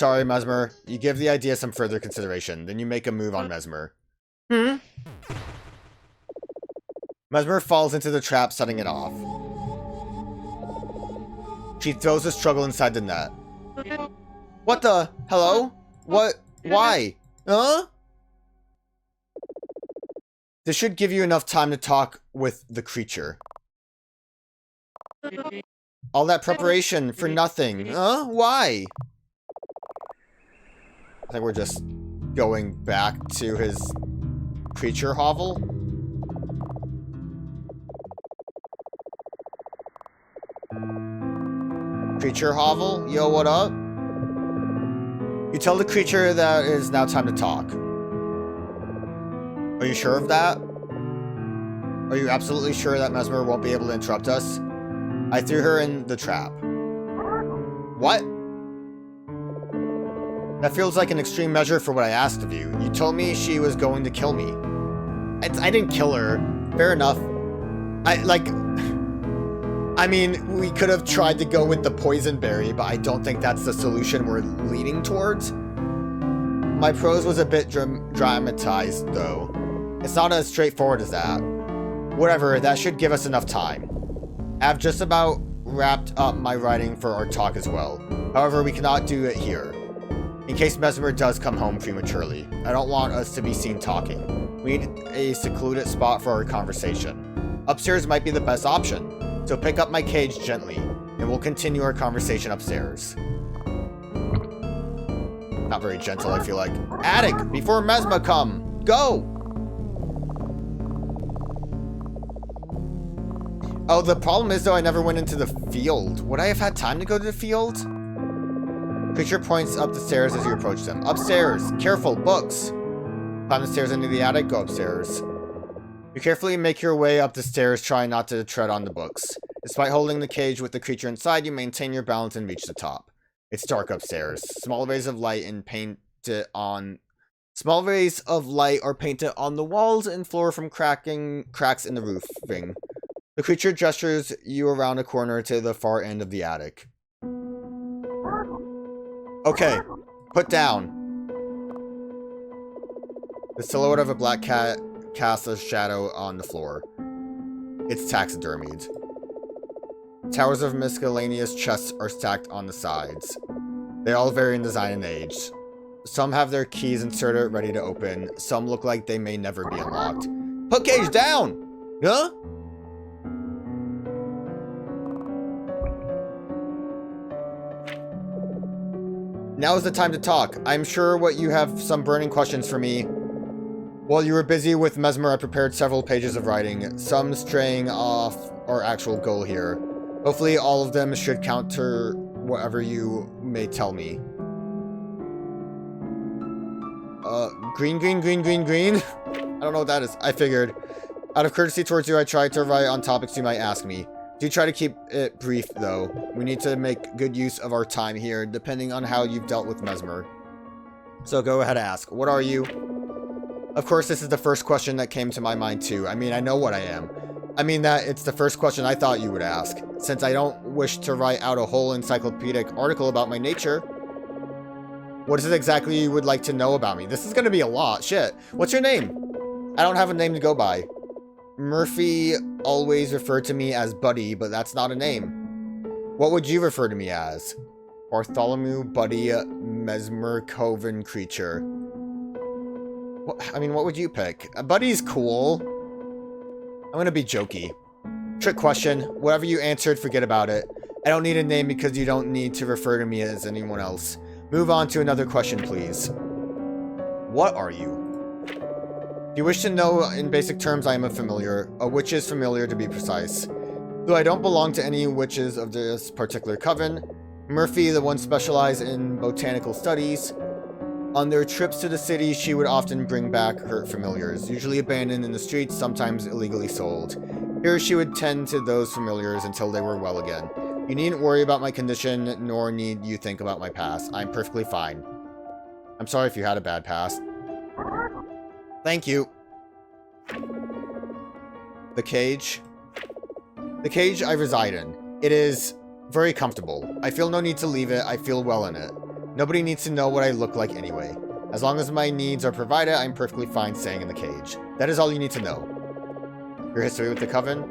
Sorry, Mesmer. You give the idea some further consideration. Then you make a move on Mesmer. Mesmer falls into the trap, setting it off. She throws a struggle inside the net. What the? Hello? What? Why? Huh? This should give you enough time to talk with the creature. All that preparation for nothing. Huh? Why? I think we're just going back to his creature hovel. Creature hovel? Yo, what up? You tell the creature that it is now time to talk. Are you sure of that? Are you absolutely sure that Mesmer won't be able to interrupt us? I threw her in the trap. What? That feels like an extreme measure for what I asked of you. You told me she was going to kill me. I didn't kill her. Fair enough. I mean, we could have tried to go with the poison berry, but I don't think that's the solution we're leaning towards. My prose was a bit dramatized, though. It's not as straightforward as that. Whatever, that should give us enough time. I've just about wrapped up my writing for our talk as well. However, we cannot do it here. In case Mesmer does come home prematurely, I don't want us to be seen talking. We need a secluded spot for our conversation. Upstairs might be the best option. So pick up my cage gently, and we'll continue our conversation upstairs. Not very gentle, I feel like. Attic! Before Mesmer come! Go! Oh, the problem is, though, I never went into the field. Would I have had time to go to the field? Creature points up the stairs as you approach them. Upstairs! Careful! Books! Climb the stairs into the attic, go upstairs. You carefully make your way up the stairs, trying not to tread on the books. Despite holding the cage with the creature inside, you maintain your balance and reach the top. It's dark upstairs. Small rays of light are painted on the walls and floor from cracks in the roofing. The creature gestures you around a corner to the far end of the attic. Okay, put down. The silhouette of a black cat casts a shadow on the floor. It's taxidermied. Towers of miscellaneous chests are stacked on the sides. They all vary in design and age. Some have their keys inserted ready to open. Some look like they may never be unlocked. Put cage down! Huh? Now is the time to talk. I'm sure you have some burning questions for me. While you were busy with Mesmer, I prepared several pages of writing, some straying off our actual goal here. Hopefully all of them should counter whatever you may tell me. Green. I don't know what that is. I figured. Out of courtesy towards you, I tried to write on topics you might ask me. Do try to keep it brief, though. We need to make good use of our time here, depending on how you've dealt with Mesmer. So go ahead and ask. What are you? Of course, this is the first question that came to my mind, too. I mean, I know what I am. I mean that it's the first question I thought you would ask, since I don't wish to write out a whole encyclopedic article about my nature. What is it exactly you would like to know about me? This is going to be a lot. Shit. What's your name? I don't have a name to go by. Murphy always referred to me as Buddy, but that's not a name. What would you refer to me as? Bartholomew Buddy Mesmer Coven Creature. What would you pick? Buddy's cool. I'm gonna be jokey. Trick question. Whatever you answered, forget about it. I don't need a name because you don't need to refer to me as anyone else. Move on to another question, please. What are you? If you wish to know, in basic terms, I am a familiar. A witch is familiar, to be precise. Though I don't belong to any witches of this particular coven, Murphy, the one specialized in botanical studies, on their trips to the city, she would often bring back her familiars, usually abandoned in the streets, sometimes illegally sold. Here she would tend to those familiars until they were well again. You needn't worry about my condition, nor need you think about my past. I'm perfectly fine. I'm sorry if you had a bad past. Thank you. The cage. The cage I reside in. It is very comfortable. I feel no need to leave it. I feel well in it. Nobody needs to know what I look like anyway. As long as my needs are provided, I'm perfectly fine staying in the cage. That is all you need to know. Your history with the coven?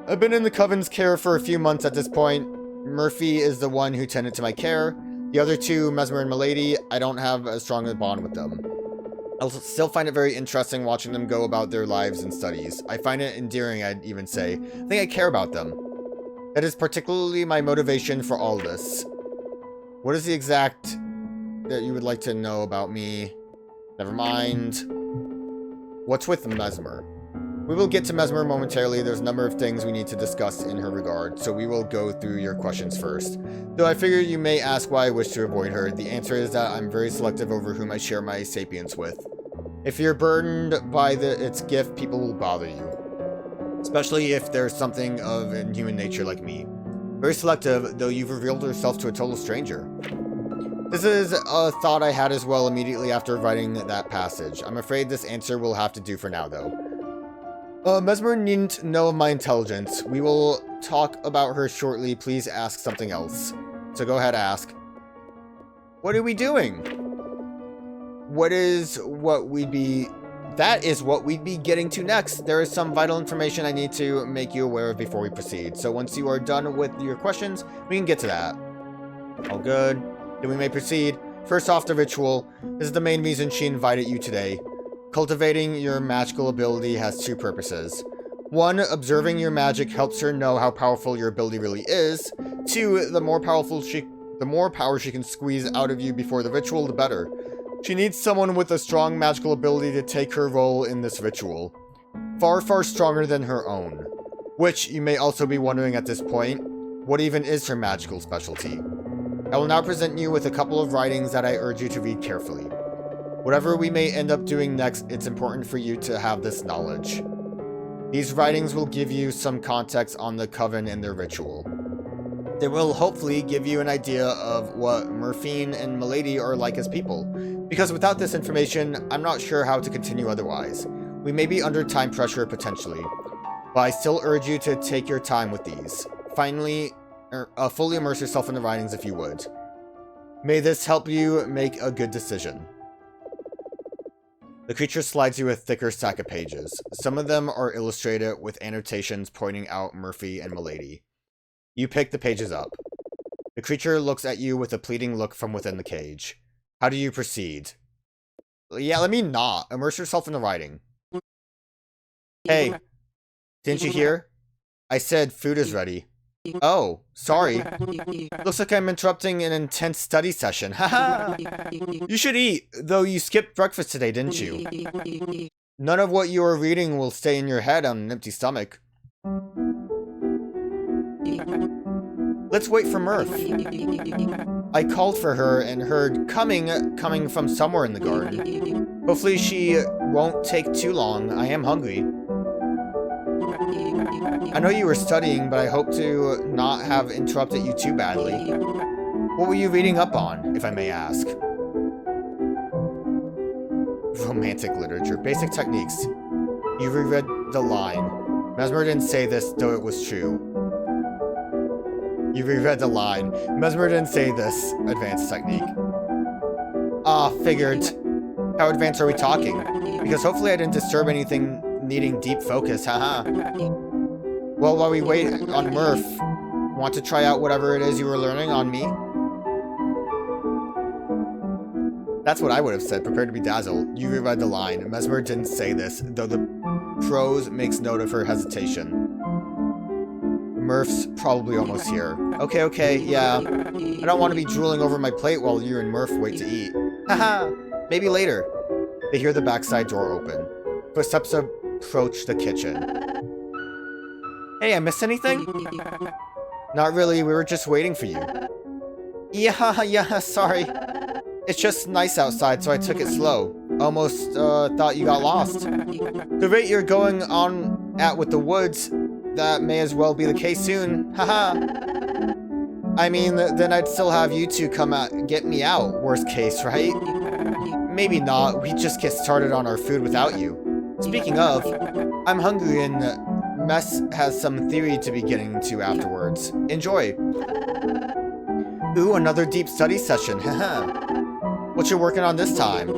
I've been in the coven's care for a few months at this point. Murphy is the one who tended to my care. The other two, Mesmer and Milady, I don't have as strong a bond with them. I'll still find it very interesting watching them go about their lives and studies. I find it endearing, I'd even say. I think I care about them. That is particularly my motivation for all this. What is the exact that you would like to know about me? Never mind. What's with Mesmer? We will get to Mesmer momentarily. There's a number of things we need to discuss in her regard, so we will go through your questions first. Though I figure you may ask why I wish to avoid her, the answer is that I'm very selective over whom I share my sapience with. If you're burdened by its gift, people will bother you. Especially if there's something of inhuman nature like me. Very selective, though you've revealed yourself to a total stranger. This is a thought I had as well immediately after writing that passage. I'm afraid this answer will have to do for now, though. Mesmer needn't know of my intelligence. We will talk about her shortly. Please ask something else. So go ahead, ask. What are we doing? That is what we'd be getting to next. There is some vital information I need to make you aware of before we proceed. So once you are done with your questions, we can get to that. All good. Then we may proceed. First off, the ritual. This is the main reason she invited you today. Cultivating your magical ability has two purposes. One, observing your magic helps her know how powerful your ability really is. Two, the more power she can squeeze out of you before the ritual, the better. She needs someone with a strong magical ability to take her role in this ritual. Far, far stronger than her own. Which, you may also be wondering at this point, what even is her magical specialty? I will now present you with a couple of writings that I urge you to read carefully. Whatever we may end up doing next, it's important for you to have this knowledge. These writings will give you some context on the coven and their ritual. They will hopefully give you an idea of what Murphy and Milady are like as people, because without this information, I'm not sure how to continue otherwise. We may be under time pressure potentially, but I still urge you to take your time with these. Finally, fully immerse yourself in the writings if you would. May this help you make a good decision. The creature slides you a thicker stack of pages. Some of them are illustrated with annotations pointing out Murphy and Milady. You pick the pages up. The creature looks at you with a pleading look from within the cage. How do you proceed? Yeah, let me not. Immerse yourself in the writing. Hey, didn't you hear? I said food is ready. Oh, sorry. Looks like I'm interrupting an intense study session. Haha! You should eat, though you skipped breakfast today, didn't you? None of what you are reading will stay in your head on an empty stomach. Let's wait for Murph. I called for her and heard coming from somewhere in the garden. Hopefully she won't take too long. I am hungry. I know you were studying, but I hope to not have interrupted you too badly. What were you reading up on, if I may ask? Romantic literature. Basic techniques. You reread the line. Mesmer didn't say this, though it was true. You reread the line. Mesmer didn't say this. Advanced technique. Ah, figured. How advanced are we talking? Because hopefully I didn't disturb anything needing deep focus, haha. Well, while we wait on Murph, want to try out whatever it is you were learning on me? That's what I would have said, prepared to be dazzled. You reread the line. Mesmer didn't say this, though the prose makes note of her hesitation. Murph's probably almost here. Okay, yeah. I don't want to be drooling over my plate while you and Murph wait to eat. Haha, maybe later. They hear the backside door open. Footsteps approach the kitchen. Hey, I missed anything? Not really, we were just waiting for you. Yeah, sorry. It's just nice outside, so I took it slow. Almost thought you got lost. The rate you're going on at with the woods, that may as well be the case soon. Haha. I mean, then I'd still have you two come out get me out, worst case, right? Maybe not, we just get started on our food without you. Speaking of, I'm hungry and Mess has some theory to be getting to afterwards. Enjoy. Ooh, another deep study session. Haha. What you working on this time?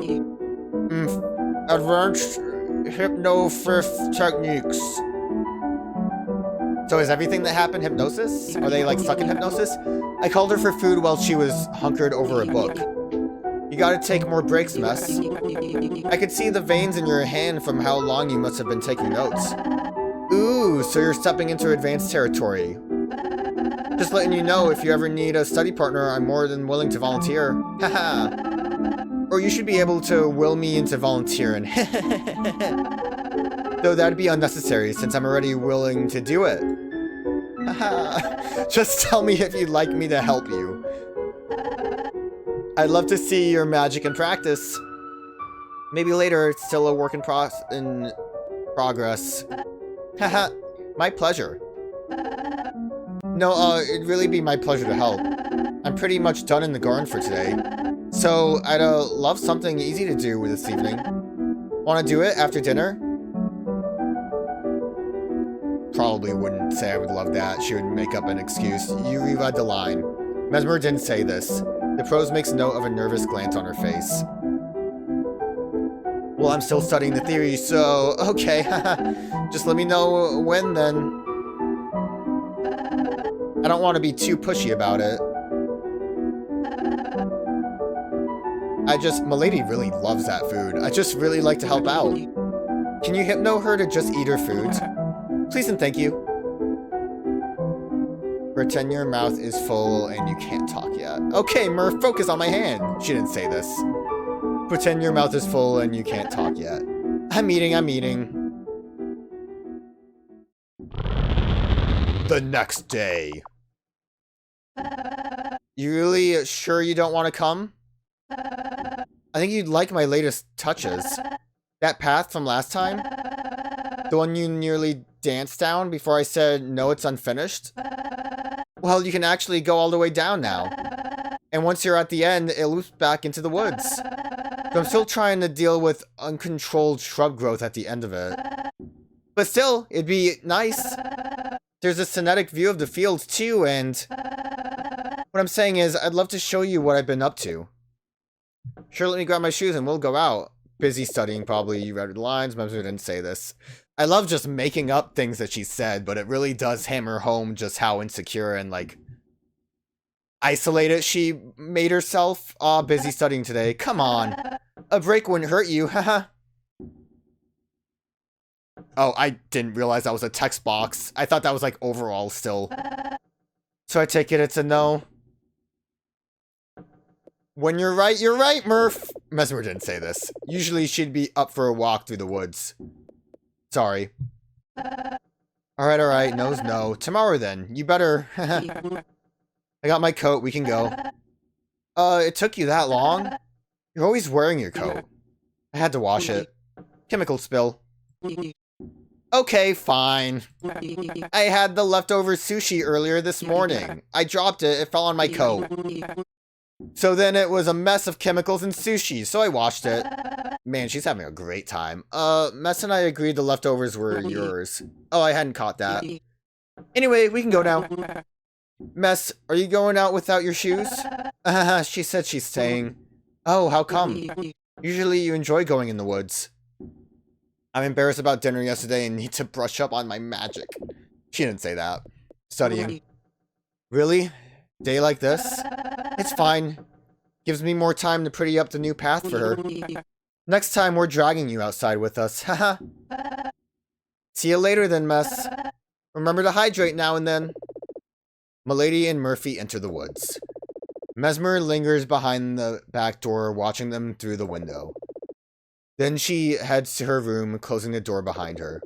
Advanced hypnofifth techniques. So is everything that happened hypnosis? Are they like stuck in hypnosis? I called her for food while she was hunkered over a book. You gotta take more breaks, Mess. I could see the veins in your hand from how long you must have been taking notes. Ooh, so you're stepping into advanced territory. Just letting you know, if you ever need a study partner, I'm more than willing to volunteer. Haha. Or you should be able to will me into volunteering. Though that'd be unnecessary since I'm already willing to do it. Haha. Just tell me if you'd like me to help you. I'd love to see your magic in practice. Maybe later, it's still a work in progress. Haha. My pleasure. No, it'd really be my pleasure to help. I'm pretty much done in the garden for today. So, I'd love something easy to do this evening. Wanna do it after dinner? Probably wouldn't say I would love that. She would make up an excuse. You reread the line. Mesmer didn't say this. The prose makes note of a nervous glance on her face. Well, I'm still studying the theory, so... Okay, just let me know when, then. I don't want to be too pushy about it. Milady really loves that food. I just really like to help out. Can you hypno her to just eat her food? Please and thank you. Pretend your mouth is full and you can't talk yet. Okay, Murph, focus on my hand. She didn't say this. Pretend your mouth is full and you can't talk yet. I'm eating. The next day. You really sure you don't want to come? I think you'd like my latest touches. That path from last time? The one you nearly danced down before I said, no, it's unfinished? Well, you can actually go all the way down now. And once you're at the end, it loops back into the woods. But I'm still trying to deal with uncontrolled shrub growth at the end of it. But still, it'd be nice. There's a scenic view of the fields too, and... What I'm saying is, I'd love to show you what I've been up to. Sure, let me grab my shoes and we'll go out. Busy studying, probably. You read the lines. Mesmer didn't say this. I love just making up things that she said, but it really does hammer home just how insecure and, like, isolated she made herself. Aw, busy studying today. Come on. A break wouldn't hurt you, haha. Oh, I didn't realize that was a text box. I thought that was, like, overall still. So I take it it's a no. When you're right, Murph. Mesmer didn't say this. Usually she'd be up for a walk through the woods. Sorry. Alright. No's no. Tomorrow then. You better. I got my coat. We can go. It took you that long? You're always wearing your coat. I had to wash it. Chemical spill. Okay, fine. I had the leftover sushi earlier this morning. I dropped it. It fell on my coat. So then it was a mess of chemicals and sushi, so I washed it. Man, she's having a great time. Mess and I agreed the leftovers were yours. Oh, I hadn't caught that. Anyway, we can go now. Mess, are you going out without your shoes? She said she's staying. Oh, how come? Usually you enjoy going in the woods. I'm embarrassed about dinner yesterday and need to brush up on my magic. She didn't say that. Studying. Really? Day like this? It's fine. Gives me more time to pretty up the new path for her. Next time we're dragging you outside with us. Haha. See you later then, Mess. Remember to hydrate now and then. Milady and Murphy enter the woods. Mesmer lingers behind the back door, watching them through the window. Then she heads to her room, closing the door behind her.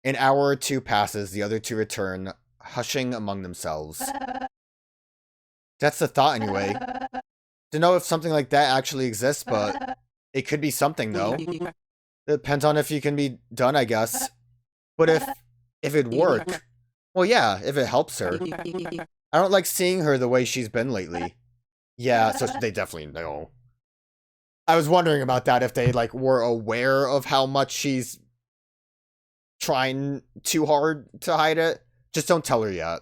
An hour or two passes, the other two return, hushing among themselves. That's the thought anyway. Don't know if something like that actually exists, but it could be something though. Depends on if you can be done, I guess. But if it'd work, well yeah, if it helps her. I don't like seeing her the way she's been lately. Yeah, so they definitely know. I was wondering about that, if they, like, were aware of how much she's trying too hard to hide it. Just don't tell her yet.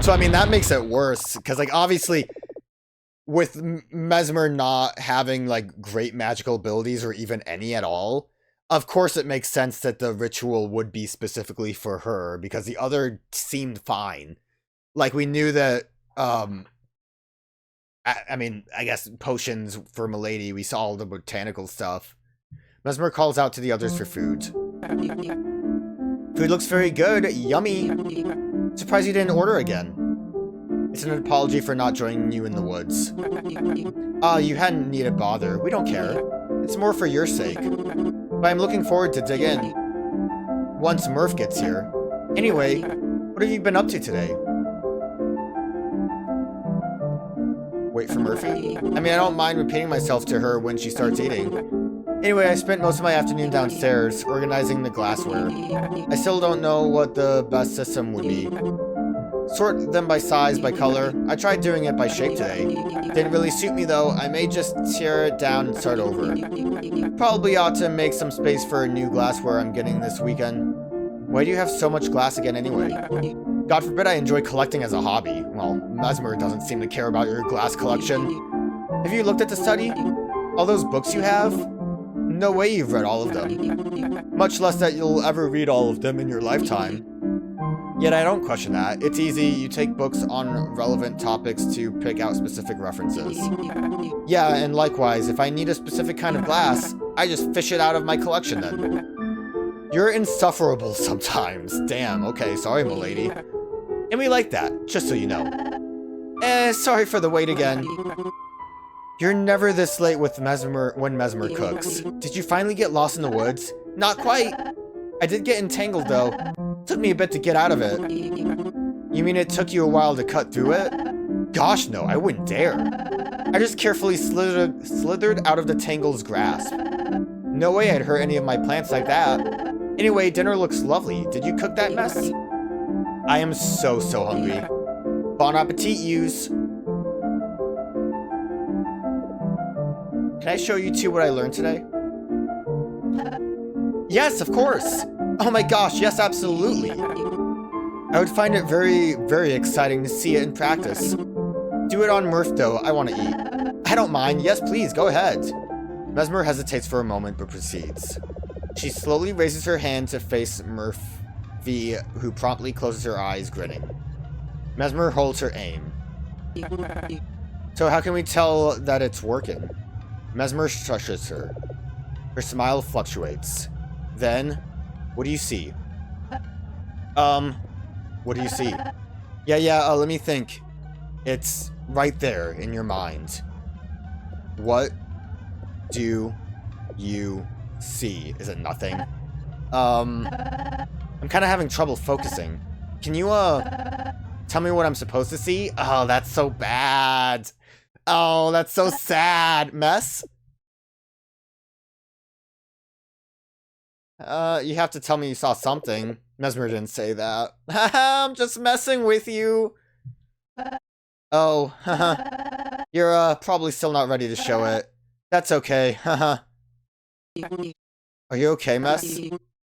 So, I mean, that makes it worse, because, like, obviously, with Mesmer not having, like, great magical abilities, or even any at all, of course it makes sense that the ritual would be specifically for her, because the other seemed fine. Like, we knew that, I mean, I guess potions for Milady, we saw all the botanical stuff. Mesmer calls out to the others for food. Food looks very good. Yummy. Surprised you didn't order again. It's an apology for not joining you in the woods. You hadn't needed bother. We don't care. It's more for your sake. But I'm looking forward to dig in. Once Murph gets here. Anyway, what have you been up to today? Wait for Murphy? I mean, I don't mind repeating myself to her when she starts eating. Anyway, I spent most of my afternoon downstairs, organizing the glassware. I still don't know what the best system would be. Sort them by size, by color. I tried doing it by shape today. Didn't really suit me though. I may just tear it down and start over. Probably ought to make some space for a new glassware I'm getting this weekend. Why do you have so much glass again anyway? God forbid I enjoy collecting as a hobby. Well, Mesmer doesn't seem to care about your glass collection. Have you looked at the study? All those books you have? No way you've read all of them. Much less that you'll ever read all of them in your lifetime. Yet I don't question that. It's easy, you take books on relevant topics to pick out specific references. Yeah, and likewise, if I need a specific kind of glass, I just fish it out of my collection then. You're insufferable sometimes. Damn, okay, sorry, milady. And we like that, just so you know. Sorry for the wait again. You're never this late with Mesmer when Mesmer cooks. Did you finally get lost in the woods? Not quite. I did get entangled though. Took me a bit to get out of it. You mean it took you a while to cut through it? Gosh no, I wouldn't dare. I just carefully slithered out of the tangle's grasp. No way I'd hurt any of my plants like that. Anyway, dinner looks lovely. Did you cook that mess? I am so hungry. Bon appetit, yous. Can I show you two what I learned today? Yes, of course! Oh my gosh, yes, absolutely! I would find it very, very exciting to see it in practice. Do it on Murph, though. I want to eat. I don't mind. Yes, please, go ahead. Mesmer hesitates for a moment, but proceeds. She slowly raises her hand to face Murphy, who promptly closes her eyes, grinning. Mesmer holds her aim. So how can we tell that it's working? Mesmer shushes her. Her smile fluctuates. Then, what do you see? What do you see? Yeah, let me think. It's right there in your mind. What do you see? Is it nothing? I'm kind of having trouble focusing. Can you, tell me what I'm supposed to see? Oh, that's so bad. Oh, that's so sad. Mess? You have to tell me you saw something. Mesmer didn't say that. I'm just messing with you. Oh, haha. You're, probably still not ready to show it. That's okay, haha. Are you okay, Mess?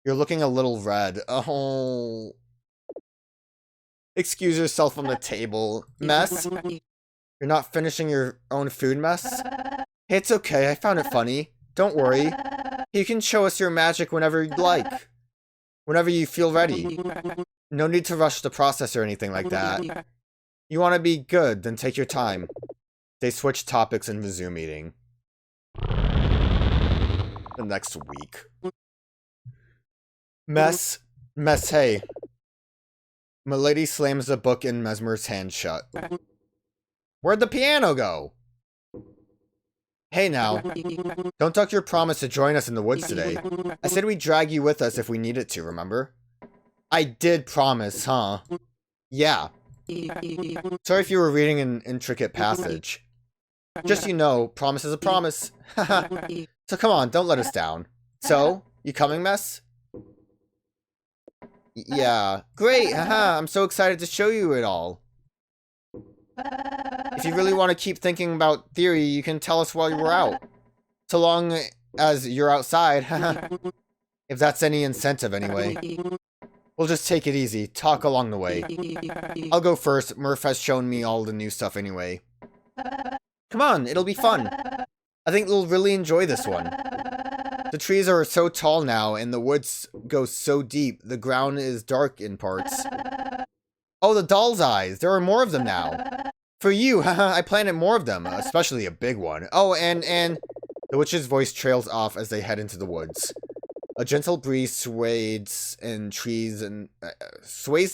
You're looking a little red. Oh. Excuse yourself from the table. Mess? You're not finishing your own food, Mess? Hey, it's okay, I found it funny. Don't worry. You can show us your magic whenever you'd like. Whenever you feel ready. No need to rush the process or anything like that. You want to be good, then take your time. They switch topics and resume eating. The next week. Mess, hey. Milady slams the book in Mesmer's hand shut. Where'd the piano go? Hey now. Don't duck your promise to join us in the woods today. I said we'd drag you with us if we needed to, remember? I did promise, huh? Yeah. Sorry if you were reading an intricate passage. Just you know, promise is a promise. So come on, don't let us down. So, you coming, Mess? Yeah. Great, haha, I'm so excited to show you it all. If you really want to keep thinking about theory, you can tell us while we're out. So long as you're outside, haha. If that's any incentive, anyway. We'll just take it easy, talk along the way. I'll go first, Murph has shown me all the new stuff anyway. Come on, it'll be fun. I think we'll really enjoy this one. The trees are so tall now, and the woods go so deep, the ground is dark in parts. Oh, the doll's eyes, there are more of them now. For you, haha, I planted more of them, especially a big one. Oh, and the witch's voice trails off as they head into the woods. A gentle breeze sways the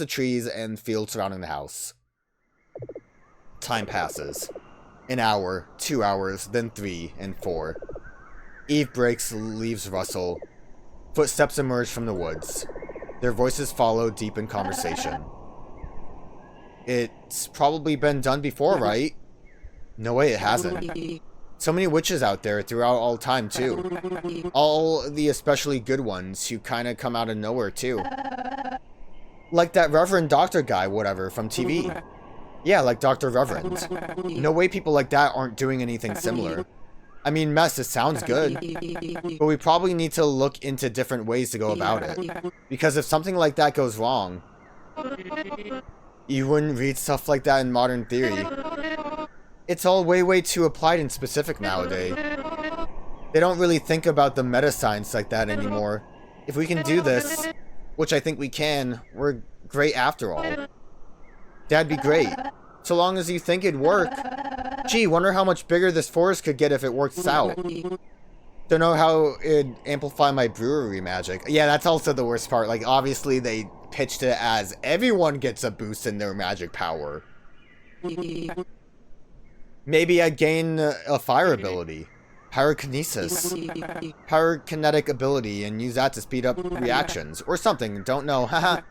trees and fields surrounding the house. Time passes. An hour, 2 hours, then 3 and 4. Eve breaks, leaves rustle. Footsteps emerge from the woods. Their voices follow deep in conversation. It's probably been done before, right? No way it hasn't. So many witches out there throughout all time, too. All the especially good ones who kind of come out of nowhere, too. Like that Reverend Doctor guy, whatever, from TV. Yeah, like Dr. Reverend. No way people like that aren't doing anything similar. I mean, Mess, it sounds good. But we probably need to look into different ways to go about it. Because if something like that goes wrong, you wouldn't read stuff like that in modern theory. It's all way too applied and specific nowadays. They don't really think about the meta science like that anymore. If we can do this, which I think we can, we're great after all. That'd be great. So long as you think it'd work. Gee, wonder how much bigger this forest could get if it works out. Don't know how it'd amplify my brewery magic. Yeah, that's also the worst part. Like, obviously they pitched it as everyone gets a boost in their magic power. Maybe I'd gain a fire ability. Pyrokinesis. Pyrokinetic ability and use that to speed up reactions. Or something, don't know, haha.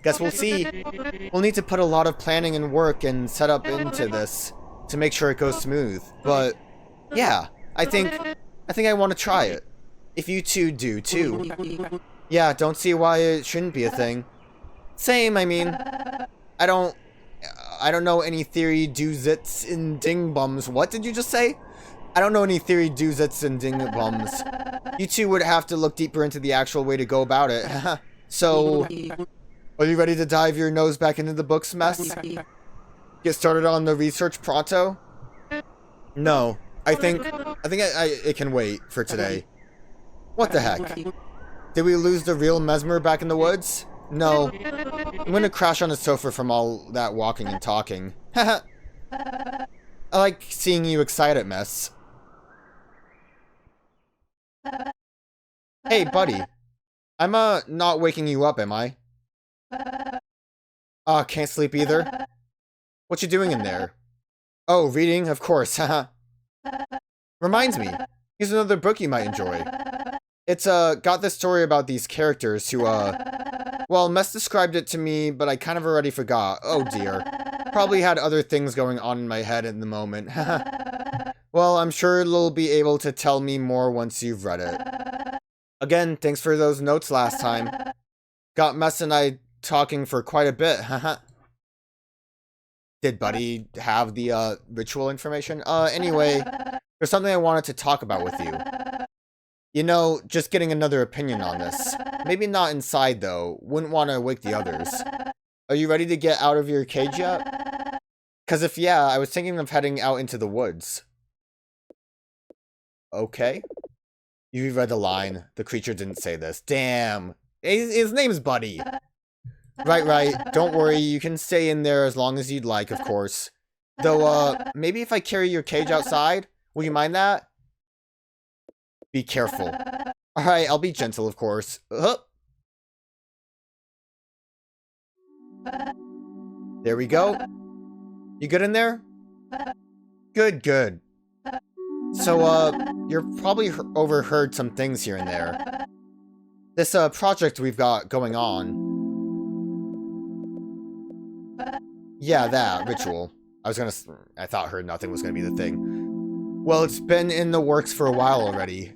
Guess we'll see. We'll need to put a lot of planning and work and set up into this to make sure it goes smooth. But, yeah, I think I want to try it. If you two do, too. Yeah, don't see why it shouldn't be a thing. Same, I mean, I don't know any theory doozits and dingbums. What did you just say? I don't know any theory doozits and dingbums. You two would have to look deeper into the actual way to go about it. So, are you ready to dive your nose back into the books, Mess? Get started on the research pronto? No, I think it can wait for today. What the heck? Did we lose the real Mesmer back in the woods? No. I'm gonna crash on the sofa from all that walking and talking. Haha. I like seeing you excited, Mess. Hey, buddy. I'm not waking you up, am I? Can't sleep either. What you doing in there? Oh, reading, of course, haha. Reminds me, here's another book you might enjoy. It's, got this story about these characters who, well, Mess described it to me, but I kind of already forgot. Oh dear. Probably had other things going on in my head in the moment. Well, I'm sure you'll be able to tell me more once you've read it. Again, thanks for those notes last time. Got Mess and I talking for quite a bit, haha. Did Buddy have the, ritual information? Anyway, there's something I wanted to talk about with you. You know, just getting another opinion on this. Maybe not inside, though. Wouldn't want to wake the others. Are you ready to get out of your cage yet? Because if yeah, I was thinking of heading out into the woods. Okay. You read the line. The creature didn't say this. Damn. His name's Buddy. Right. Don't worry. You can stay in there as long as you'd like, of course. Though, maybe if I carry your cage outside? Will you mind that? Be careful. Alright, I'll be gentle, of course. There we go. You good in there? Good. So, you're probably overheard some things here and there. This, project we've got going on. Yeah, that, ritual. I thought heard nothing was gonna be the thing. Well, it's been in the works for a while already.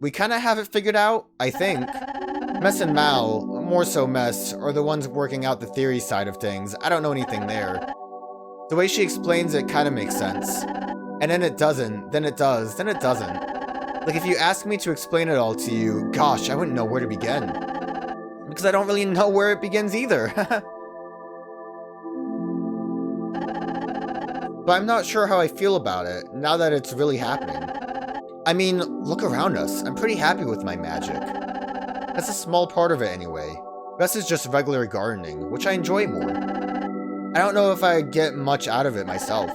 We kinda have it figured out, I think. Mess and Mal, more so Mess, are the ones working out the theory side of things. I don't know anything there. The way she explains it kinda makes sense. And then it doesn't, then it does, then it doesn't. Like if you ask me to explain it all to you, gosh, I wouldn't know where to begin. Because I don't really know where it begins either. But I'm not sure how I feel about it, now that it's really happening. I mean, look around us. I'm pretty happy with my magic. That's a small part of it anyway. The rest is just regular gardening, which I enjoy more. I don't know if I get much out of it myself.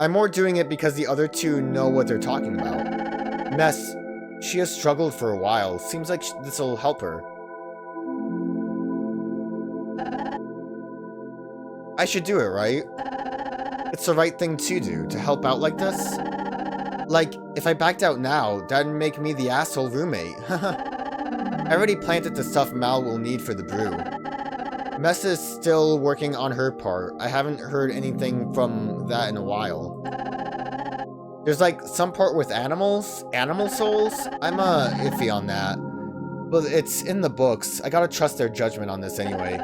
I'm more doing it because the other two know what they're talking about. Mess, she has struggled for a while. Seems like this'll help her. I should do it, right? It's the right thing to do, to help out like this. Like, if I backed out now, that'd make me the asshole roommate. I already planted the stuff Mal will need for the brew. Mess is still working on her part. I haven't heard anything from that in a while. There's like some part with animals? Animal souls? I'm iffy on that. But it's in the books. I gotta trust their judgment on this anyway.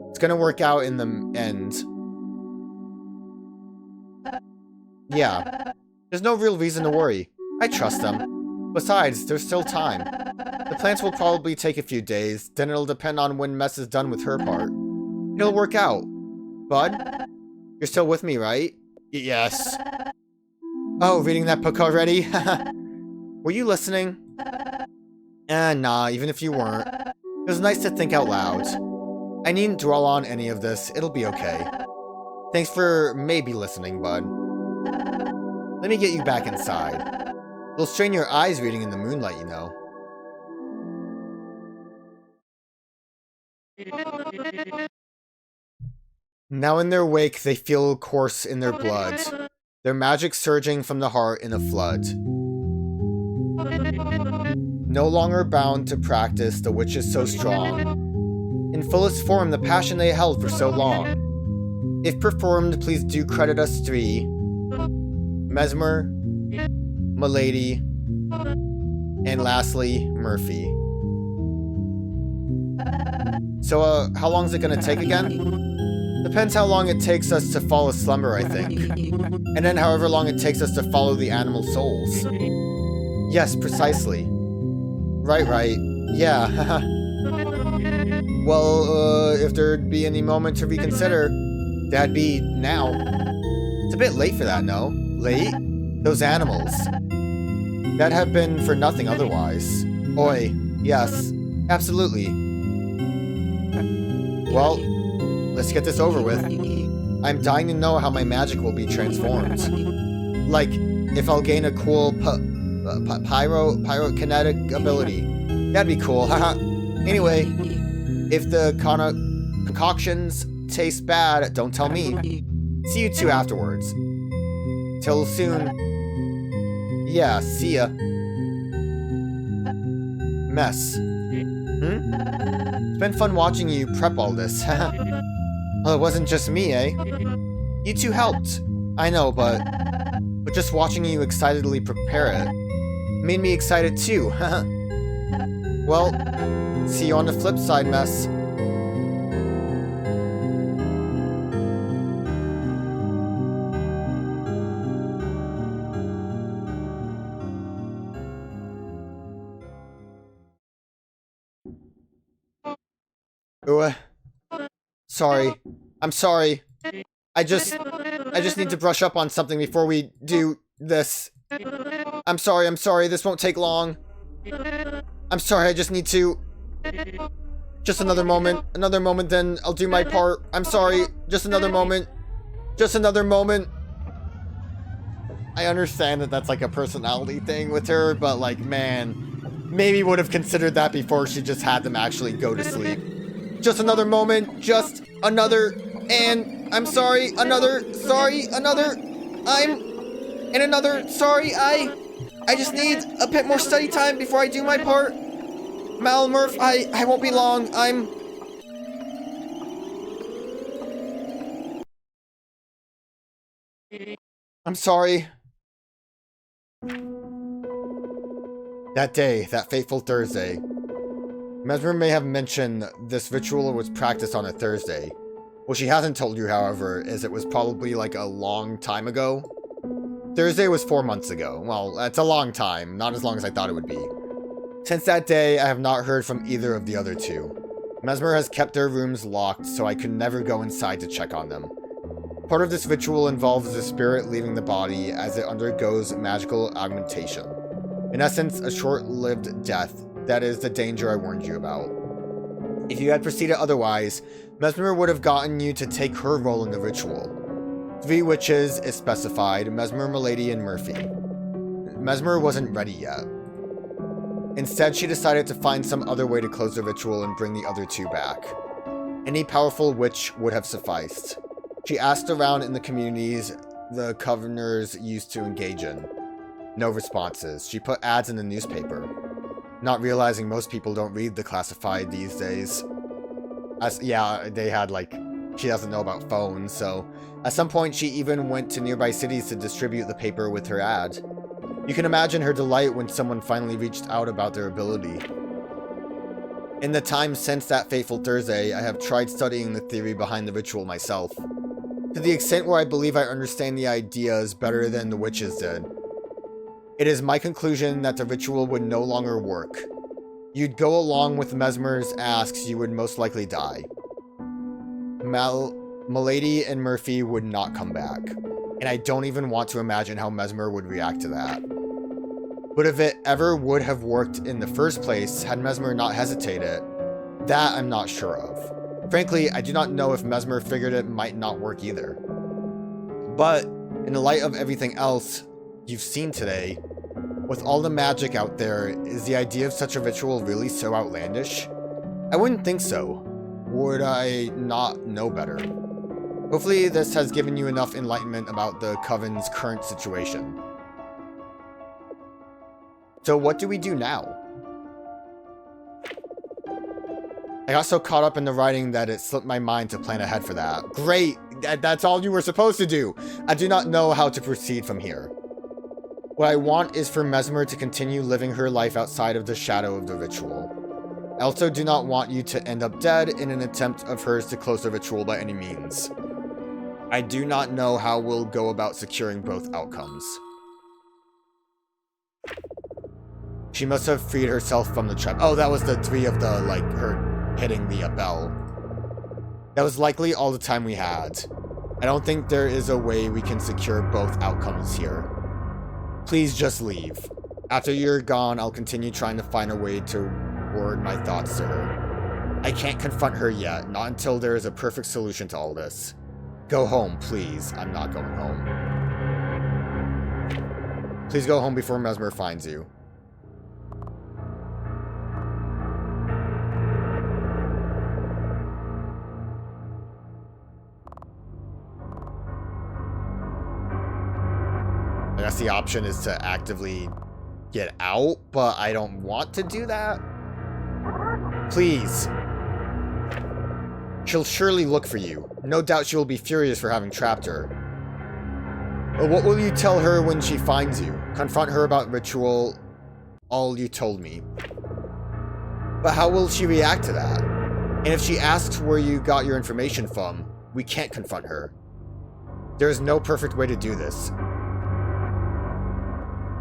It's gonna work out in the end. Yeah. There's no real reason to worry. I trust them. Besides, there's still time. The plants will probably take a few days, then it'll depend on when Mess is done with her part. It'll work out. Bud? You're still with me, right? Yes. Oh, reading that book already? Were you listening? Nah, even if you weren't. It was nice to think out loud. I needn't dwell on any of this, it'll be okay. Thanks for maybe listening, bud. Let me get you back inside. It'll strain your eyes reading in the moonlight, you know. Now in their wake, they feel course in their blood. Their magic surging from the heart in a flood. No longer bound to practice, the witch is so strong. In fullest form, the passion they held for so long. If performed, please do credit us three. Mesmer, Milady, and lastly, Murphy. So, how long is it gonna take again? Depends how long it takes us to fall a slumber, I think. And then however long it takes us to follow the animal souls. Yes, precisely. Right. Yeah, Well, if there'd be any moment to reconsider, that'd be now. It's a bit late for that, no? Late? Those animals. That'd have been for nothing otherwise. Oi, yes, absolutely. Well, let's get this over with. I'm dying to know how my magic will be transformed. Like, if I'll gain a cool pyrokinetic ability. That'd be cool, haha. Anyway, if the concoctions taste bad, don't tell me. See you two afterwards. Till soon. Yeah, see ya. Mess. It's been fun watching you prep all this. Well, it wasn't just me, eh? You two helped. I know, but just watching you excitedly prepare it made me excited too. Well, see you on the flip side, Mess. Sorry. I'm sorry. I just need to brush up on something before we do this. I'm sorry, this won't take long. I'm sorry, I just need to... Just another moment, then I'll do my part. I'm sorry, just another moment. I understand that that's like a personality thing with her, but like, man, maybe would have considered that before she just had them actually go to sleep. Just another moment, just another, and I'm sorry, another, I just need a bit more study time before I do my part. Mal, Murph, I won't be long, I'm sorry. That day, that fateful Thursday. Mesmer may have mentioned this ritual was practiced on a Thursday. What she hasn't told you, however, is it was probably like a long time ago. Thursday was 4 months ago. Well, that's a long time, not as long as I thought it would be. Since that day, I have not heard from either of the other two. Mesmer has kept their rooms locked, so I could never go inside to check on them. Part of this ritual involves the spirit leaving the body as it undergoes magical augmentation. In essence, a short-lived death. That is the danger I warned you about. If you had proceeded otherwise, Mesmer would have gotten you to take her role in the ritual. 3 witches is specified, Mesmer, Milady, and Murphy. Mesmer wasn't ready yet. Instead, she decided to find some other way to close the ritual and bring the other 2 back. Any powerful witch would have sufficed. She asked around in the communities the coveners used to engage in. No responses. She put ads in the newspaper. Not realizing most people don't read the classified these days. They had she doesn't know about phones, so at some point she even went to nearby cities to distribute the paper with her ad. You can imagine her delight when someone finally reached out about their ability. In the time since that fateful Thursday, I have tried studying the theory behind the ritual myself. To the extent where I believe I understand the ideas better than the witches did. It is my conclusion that the ritual would no longer work. You'd go along with Mesmer's asks, you would most likely die. Milady and Murphy would not come back. And I don't even want to imagine how Mesmer would react to that. But if it ever would have worked in the first place, had Mesmer not hesitated, that I'm not sure of. Frankly, I do not know if Mesmer figured it might not work either. But, in the light of everything else you've seen today, with all the magic out there, is the idea of such a ritual really so outlandish? I wouldn't think so. Would I not know better? Hopefully this has given you enough enlightenment about the Coven's current situation. So what do we do now? I got so caught up in the writing that it slipped my mind to plan ahead for that. Great! That's all you were supposed to do! I do not know how to proceed from here. What I want is for Mesmer to continue living her life outside of the shadow of the ritual. I also do not want you to end up dead in an attempt of hers to close the ritual by any means. I do not know how we'll go about securing both outcomes. She must have freed herself from the trap. Oh, that was the 3 of the, her hitting the bell. That was likely all the time we had. I don't think there is a way we can secure both outcomes here. Please just leave. After you're gone, I'll continue trying to find a way to word my thoughts to her. I can't confront her yet, not until there is a perfect solution to all this. Go home, please. I'm not going home. Please go home before Mesmer finds you. I guess the option is to actively get out, but I don't want to do that. Please. She'll surely look for you. No doubt she will be furious for having trapped her. But what will you tell her when she finds you? Confront her about ritual, all you told me. But how will she react to that? And if she asks where you got your information from, we can't confront her. There is no perfect way to do this.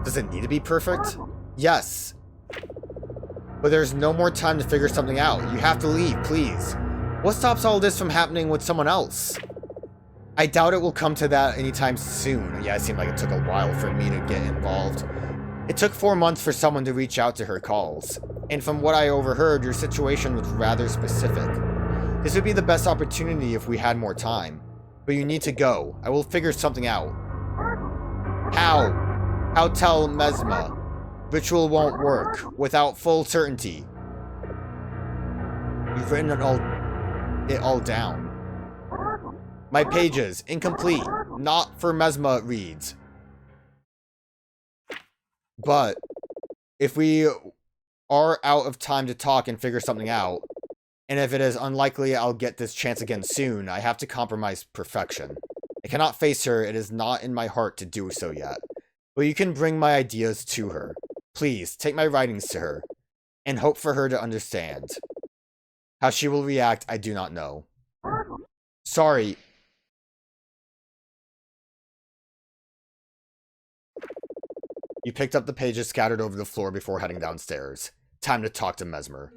Does it need to be perfect? Yes. But there's no more time to figure something out. You have to leave, please. What stops all this from happening with someone else? I doubt it will come to that anytime soon. Yeah, it seemed like it took a while for me to get involved. It took 4 months for someone to reach out to her calls. And from what I overheard, your situation was rather specific. This would be the best opportunity if we had more time. But you need to go. I will figure something out. How? How tell Mesma? Ritual won't work without full certainty. You've written it all down. My pages, incomplete, not for Mesma reads. But if we are out of time to talk and figure something out, and if it is unlikely I'll get this chance again soon, I have to compromise perfection. I cannot face her, it is not in my heart to do so yet. But you can bring my ideas to her. Please, take my writings to her, and hope for her to understand. How she will react, I do not know. Sorry. You picked up the pages scattered over the floor before heading downstairs. Time to talk to Mesmer.